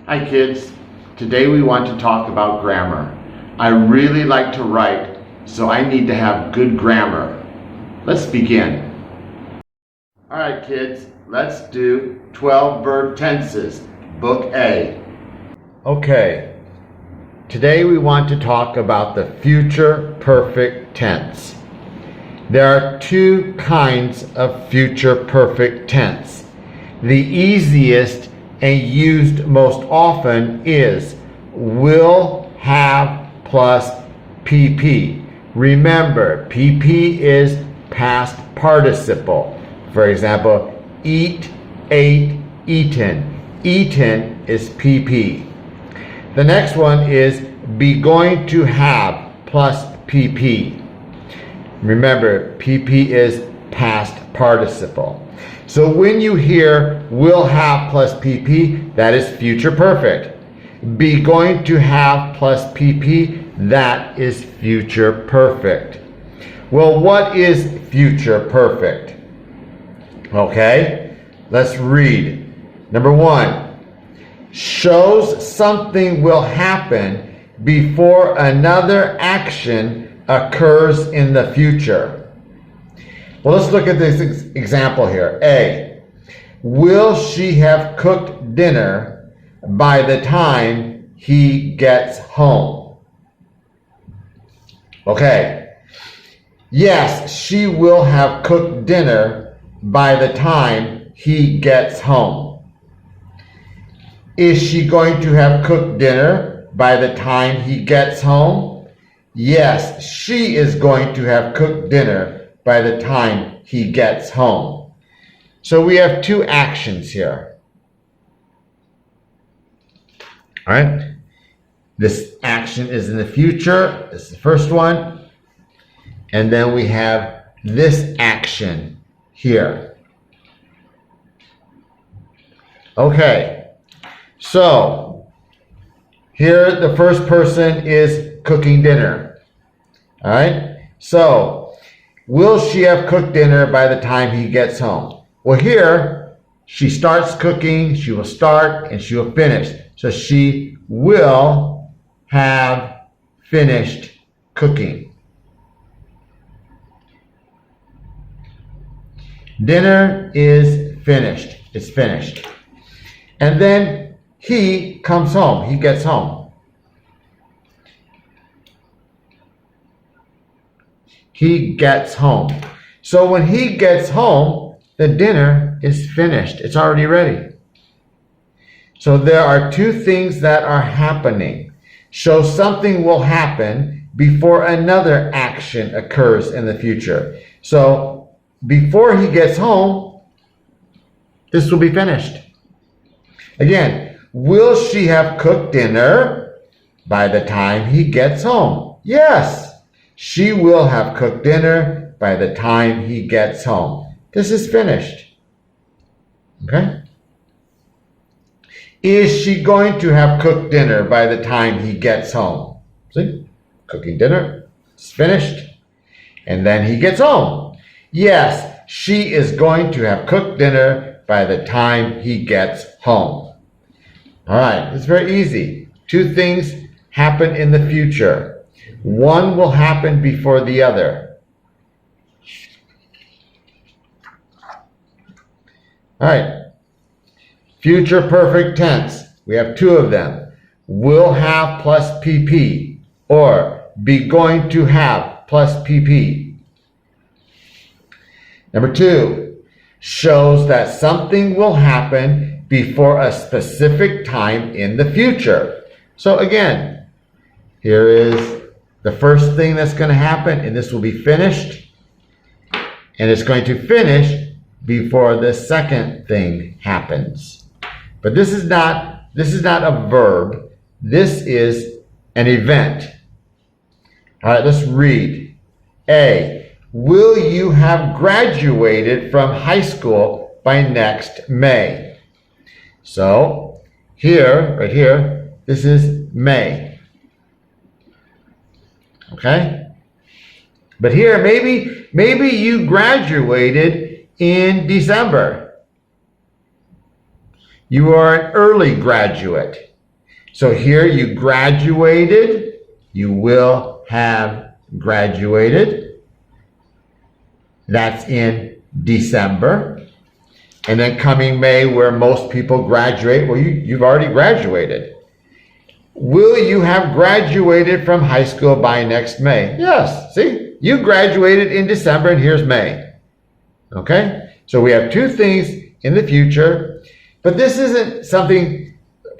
Hi kids, today we want to talk about grammar. I really like to write, so I need to have good grammar. Let's begin. Alright kids, let's do 12 verb tenses, Book A. Okay, today we want to talk about the future perfect tense. There are two kinds of future perfect tense. The easiest and used most often is will have plus PP. Remember, PP is past participle. For example, eat, ate, eaten. Eaten is PP. The next one is be going to have plus PP. Remember, PP is past participle. So when you hear will have plus PP, that is future perfect. Be going to have plus PP, that is future perfect. Well, what is future perfect? Okay, let's read. Number one, shows something will happen before another action occurs in the future. Well, let's look at this example here. A, will she have cooked dinner by the time he gets home? Okay. Yes, she will have cooked dinner by the time he gets home. Is she going to have cooked dinner by the time he gets home? Yes, she is going to have cooked dinner by the time he gets home. So we have two actions here. All right. This action is in the future. This is the first one. And then we have this action here. Okay. So here the first person is cooking dinner. All right. So will she have cooked dinner by the time he gets home? Well, here she starts cooking, she will start, and she will finish. So she will have finished cooking. Dinner is finished. It's finished. And then he comes home. He gets home. He gets home. So when he gets home, the dinner is finished. It's already ready. So there are two things that are happening. So something will happen before another action occurs in the future. So before he gets home, this will be finished. Again, will she have cooked dinner by the time he gets home? Yes. She will have cooked dinner by the time he gets home. This is finished. Okay? Is she going to have cooked dinner by the time he gets home? See? Cooking dinner. It's finished. And then he gets home. Yes, she is going to have cooked dinner by the time he gets home. All right, it's very easy. Two things happen in the future. One will happen before the other. All right. Future perfect tense. We have two of them. Will have plus PP or be going to have plus PP. Number two, shows that something will happen before a specific time in the future. So again, here is the first thing that's going to happen, and this will be finished. And it's going to finish before the second thing happens. But this is not a verb. This is an event. All right, let's read. A, will you have graduated from high school by next May? So here, right here, this is May. Okay? But here, maybe you graduated in December. You are an early graduate. So here you graduated. You will have graduated. That's in December. And then coming May, where most people graduate, well, you've already graduated. Will you have graduated from high school by next May? Yes. See, you graduated in December and here's May. Okay? So we have two things in the future, but this isn't something,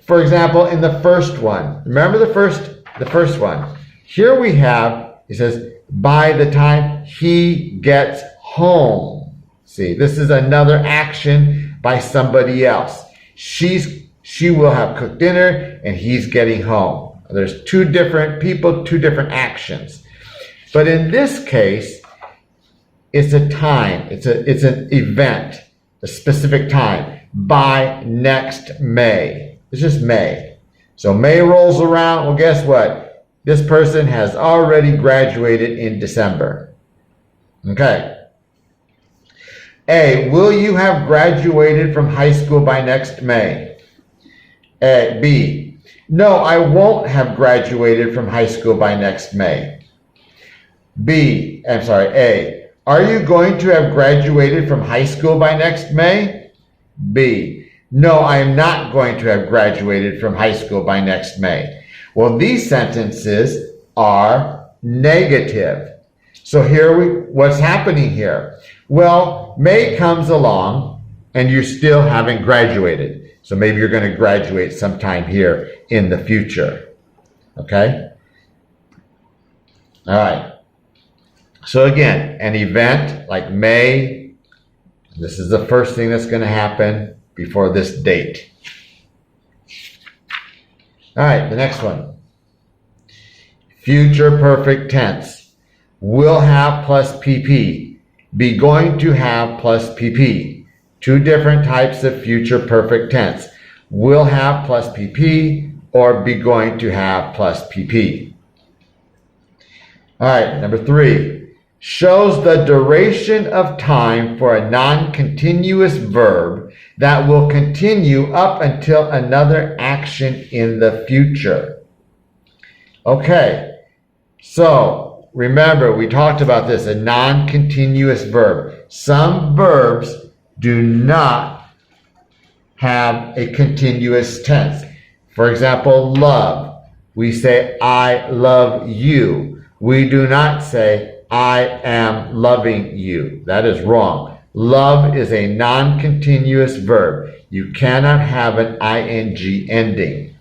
for example, in the first one. Remember the first one. Here we have, it says, by the time he gets home. See, this is another action by somebody else. She will have cooked dinner and he's getting home. There's two different people, two different actions. But in this case, it's a time. It's an event, a specific time. By next May. It's just May. So May rolls around. Well, guess what? This person has already graduated in December. Okay. A, will you have graduated from high school by next May? A, B, no, I won't have graduated from high school by next May. A, are you going to have graduated from high school by next May? B, no, I am not going to have graduated from high school by next May. Well, these sentences are negative. So what's happening here? Well, May comes along and you still haven't graduated. So maybe you're going to graduate sometime here in the future. Okay? All right. So again, an event like May, this is the first thing that's going to happen before this date. All right, the next one. Future perfect tense. Will have plus PP. Be going to have plus PP. Two different types of future perfect tense. Will have plus PP or be going to have plus PP. All right, number 3. Shows the duration of time for a non-continuous verb that will continue up until another action in the future. Okay, so remember, we talked about this, a non-continuous verb. Some verbs do not have a continuous tense. For example, love. We say, I love you. We do not say, I am loving you. That is wrong. Love is a non-continuous verb. You cannot have an ing ending.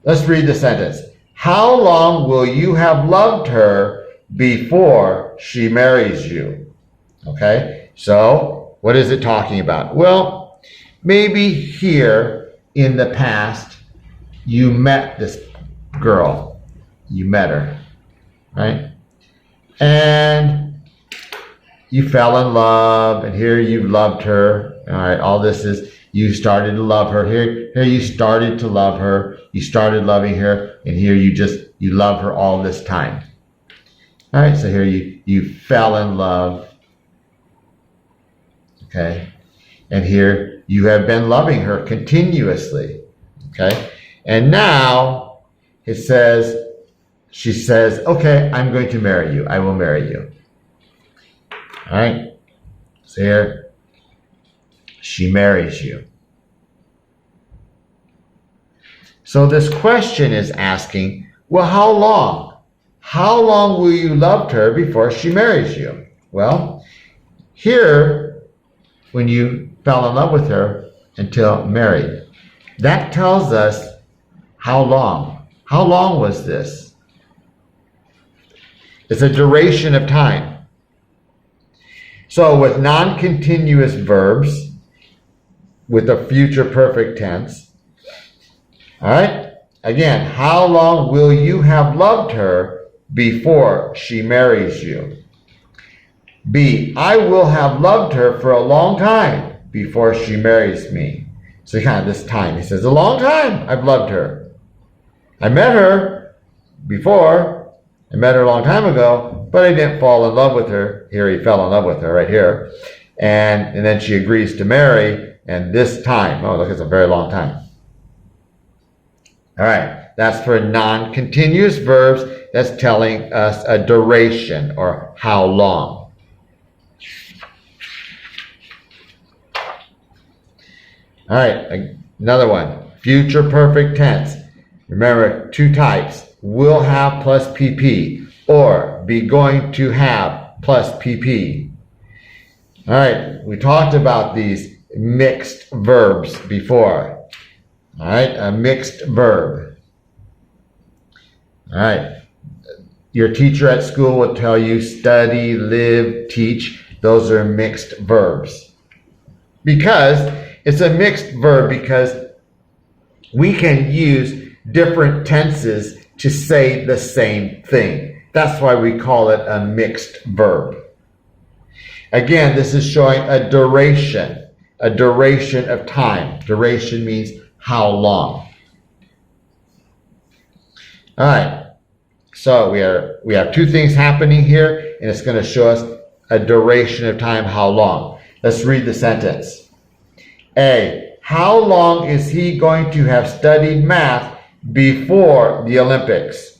Let's read the sentence. How long will you have loved her before she marries you? Okay, so what is it talking about? Well, maybe here in the past, you met this girl. You met her, right? And you fell in love, and here you loved her. All right, all this is, you started to love her. Here you started to love her. You started loving her, and here you love her all this time. All right, so here you fell in love. Okay, and here you have been loving her continuously. Okay, and now it says, she says, okay, I'm going to marry you. I will marry you. All right, so here, she marries you. So this question is asking, well, how long? How long will you love her before she marries you? Well, here, when you fell in love with her until married, that tells us how long. How long was this? It's a duration of time. So with non-continuous verbs, with a future perfect tense, all right, again, how long will you have loved her before she marries you? B, I will have loved her for a long time before she marries me. So kind of this time, he says, a long time I've loved her. I met her before, I met her a long time ago, but I didn't fall in love with her. Here he fell in love with her right here. And then she agrees to marry, and this time, oh look, it's a very long time. All right, that's for non-continuous verbs. That's telling us a duration or how long. All right, another one, future perfect tense. Remember, two types, will have plus PP or be going to have plus PP. All right, we talked about these mixed verbs before. All right, a mixed verb. All right, your teacher at school will tell you study, live, teach. Those are mixed verbs. Because it's a mixed verb because we can use different tenses to say the same thing. That's why we call it a mixed verb. Again, this is showing a duration of time. Duration means how long. All right, so we have two things happening here, and it's going to show us a duration of time, how long. Let's read the sentence. A, how long is he going to have studied math before the Olympics?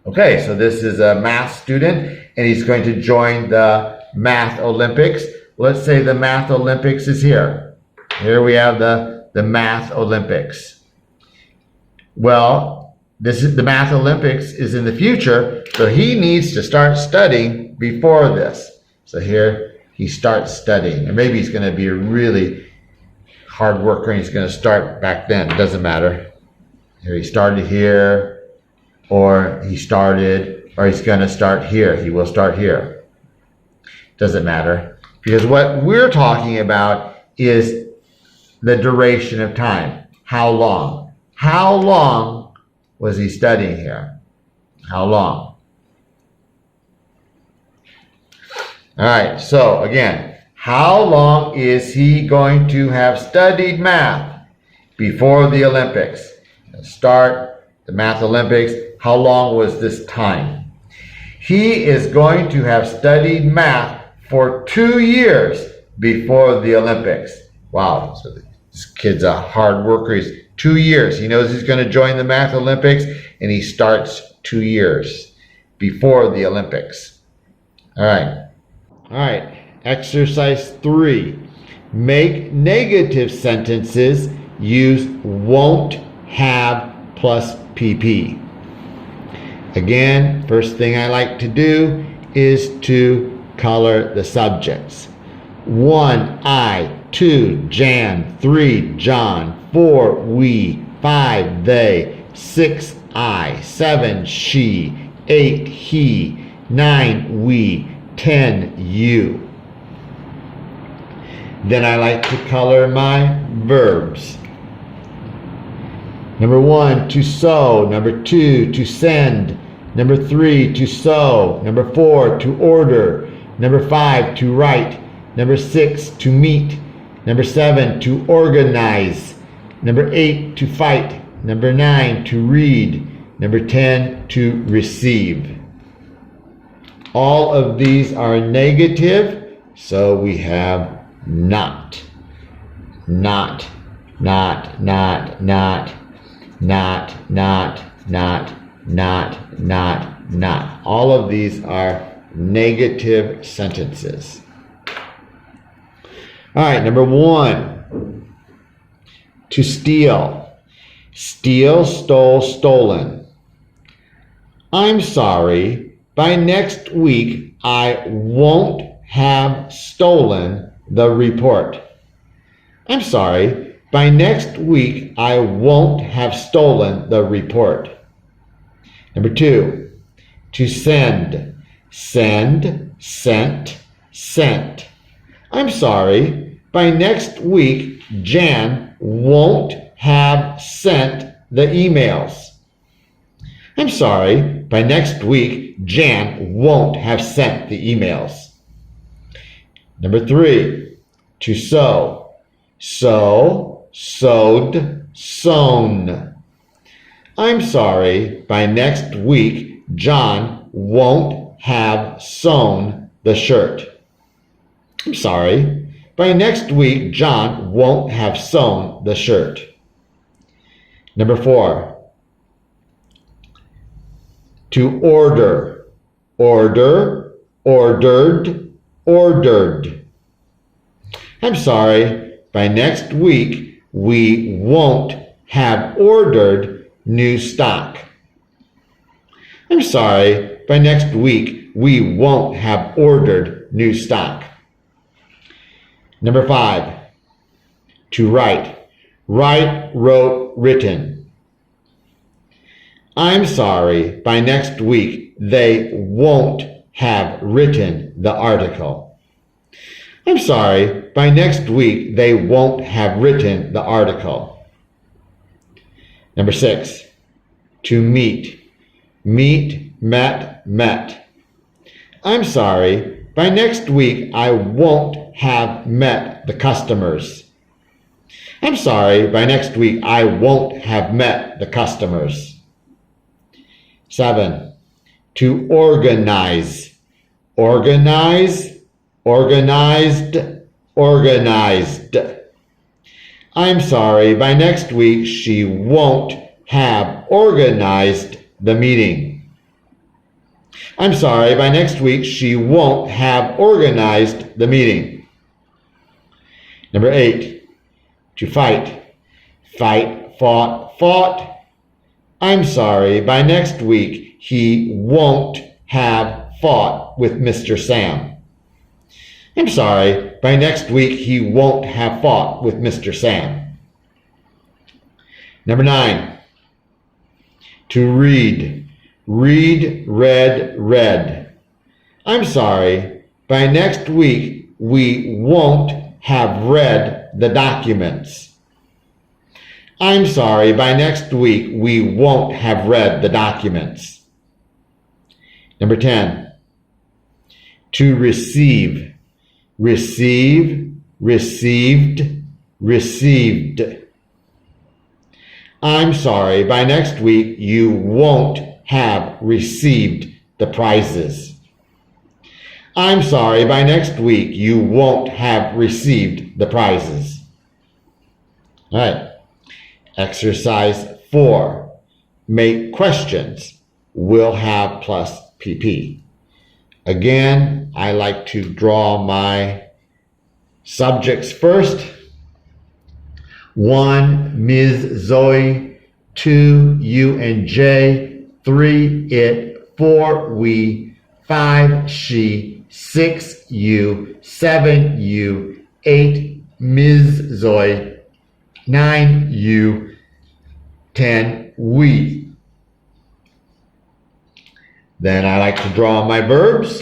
Okay, so this is a math student, and he's going to join the Math Olympics. Let's say the Math Olympics is here. Here we have the Math Olympics. Well, the Math Olympics is in the future, so he needs to start studying before this. So here he starts studying, and maybe he's going to be a really hard worker, and he's going to start back then. It doesn't matter. Here he started here, or he's going to start here. He will start here. Doesn't matter, because what we're talking about is the duration of time. How long? How long was he studying here? How long? All right, so again, how long is he going to have studied math before the Olympics? Start the Math Olympics. How long was this time? He is going to have studied math for 2 years before the Olympics. Wow, so this kid's a hard worker. He's 2 years. He knows he's going to join the Math Olympics, and he starts 2 years before the Olympics. All right. All right. Exercise 3. Make negative sentences use won't have plus PP. Again, first thing I like to do is to color the subjects. 1, I. 2, Jan. 3, John. 4, we. 5, they. 6, I. 7, she. 8, he. 9, we. 10, you. Then I like to color my verbs. Number 1, to sew. Number 2, to send. Number 3, to sew. Number 4, to order. Number 5, to write. Number 6, to meet. Number 7, to organize. Number 8, to fight. Number 9, to read. Number 10, to receive. All of these are negative, so we have not. Not, not, not, not, not, not, not, not, not, not. All of these are negative sentences. All right, number 1, to steal. Steal, stole, stolen. I'm sorry, by next week I won't have stolen the report. I'm sorry, by next week I won't have stolen the report. Number 2, to send. Send, sent, sent. I'm sorry, by next week Jan won't have sent the emails. I'm sorry, by next week Jan won't have sent the emails. Number 3, to sew. Sew, sewed, sewn. I'm sorry, by next week John won't have sewn the shirt. I'm sorry, by next week John won't have sewn the shirt. Number 4, to order. Order, ordered, ordered. I'm sorry, by next week we won't have ordered new stock. I'm sorry, by next week we won't have ordered new stock. Number 5, to write. Write, wrote, written. I'm sorry, by next week they won't have written the article. I'm sorry, by next week they won't have written the article. Number 6, to meet. Meet, met, met. I'm sorry, by next week I won't have met the customers. I'm sorry, by next week I won't have met the customers. 7, to organize. Organize, organized, organized. I'm sorry, by next week she won't have organized the meeting. I'm sorry, by next week she won't have organized the meeting. Number 8, to fight. Fight, fought, fought. I'm sorry, by next week he won't have fought with Mr. Sam. I'm sorry, by next week he won't have fought with Mr. Sam. Number 9, to read. Read, read, read. I'm sorry, by next week we won't have read the documents. I'm sorry, by next week we won't have read the documents. Number 10, to receive. Receive, received, received. I'm sorry, by next week you won't have received the prizes. I'm sorry, by next week you won't have received the prizes. All right. Exercise 4. Make questions. Will have plus PP. Again, I like to draw my subjects first. 1, Ms. Zoe. 2, you and Jay. 3, it. 4, we. 5, she. 6, you. 7, you. 8, Ms. Zoe. 9, you. 10, we. Then I like to draw my verbs.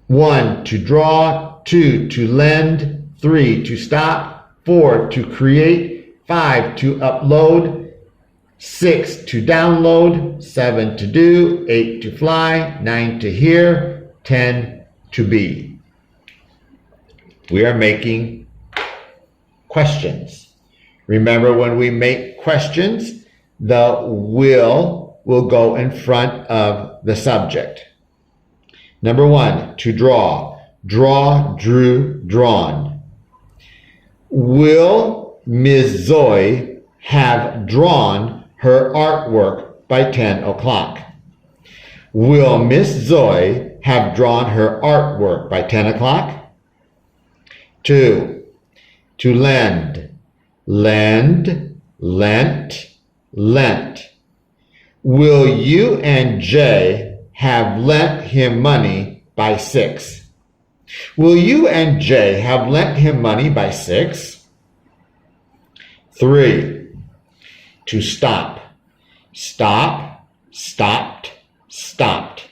1, to draw. 2, to lend. 3, to stop. 4, to create. 5, to upload. 6, to download. 7, to do. 8, to fly. 9, to hear. 10, to be. We are making questions. Remember, when we make questions, the will go in front of the subject. Number 1, to draw. Draw, drew, drawn. Will Ms. Zoe have drawn her artwork by 10 o'clock? Will Miss Zoe have drawn her artwork by 10 o'clock? 2, to lend. Lend, lent, lent. Will you and Jay have lent him money by 6? Will you and Jay have lent him money by 6? 3, to stop. Stop, stopped, stopped.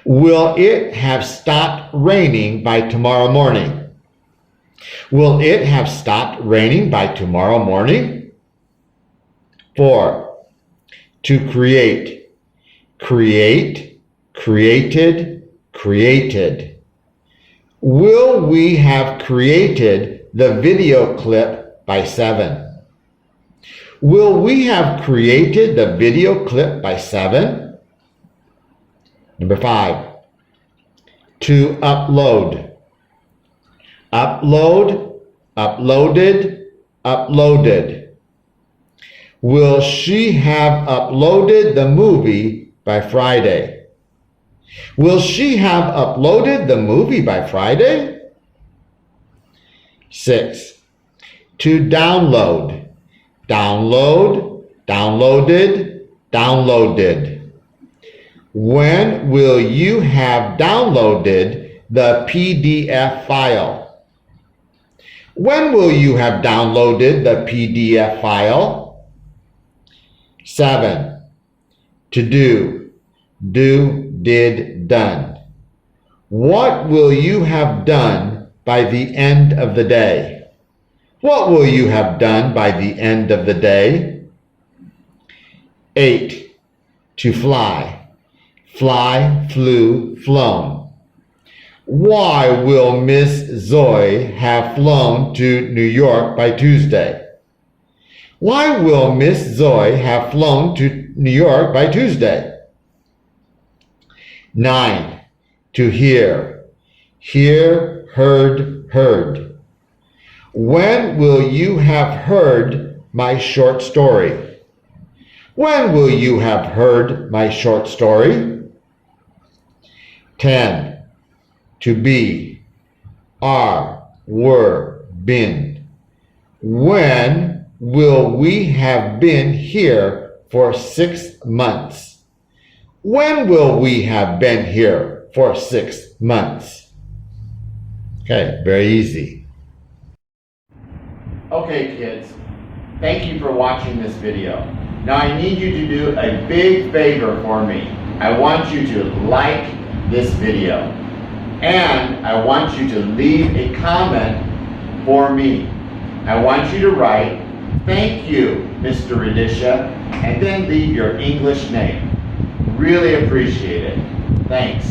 Will it have stopped raining by tomorrow morning? Will it have stopped raining by tomorrow morning? 4, to create. Create, created, created. Will we have created the video clip by 7? Will we have created the video clip by 7? Number 5, to upload. Upload, uploaded, uploaded. Will she have uploaded the movie by Friday? Will she have uploaded the movie by Friday? 6. To download, download, downloaded, downloaded. When will you have downloaded the PDF file? When will you have downloaded the PDF file? 7. To do, do, did, done. What will you have done by the end of the day? What will you have done by the end of the day? 8. To fly, fly, flew, flown. Why will Miss Zoe have flown to New York by Tuesday? Why will Miss Zoe have flown to New York by Tuesday? 9. To hear, hear, heard, heard. When will you have heard my short story? When will you have heard my short story? 10. To be, are, were, been. When will we have been here for 6 months? When will we have been here for 6 months? Okay, very easy. Okay, kids, thank you for watching this video. Now I need you to do a big favor for me. I want you to like this video, and I want you to leave a comment for me. I want you to write, "Thank you, Mr. Radisha," and then leave your English name. Really appreciate it. Thanks.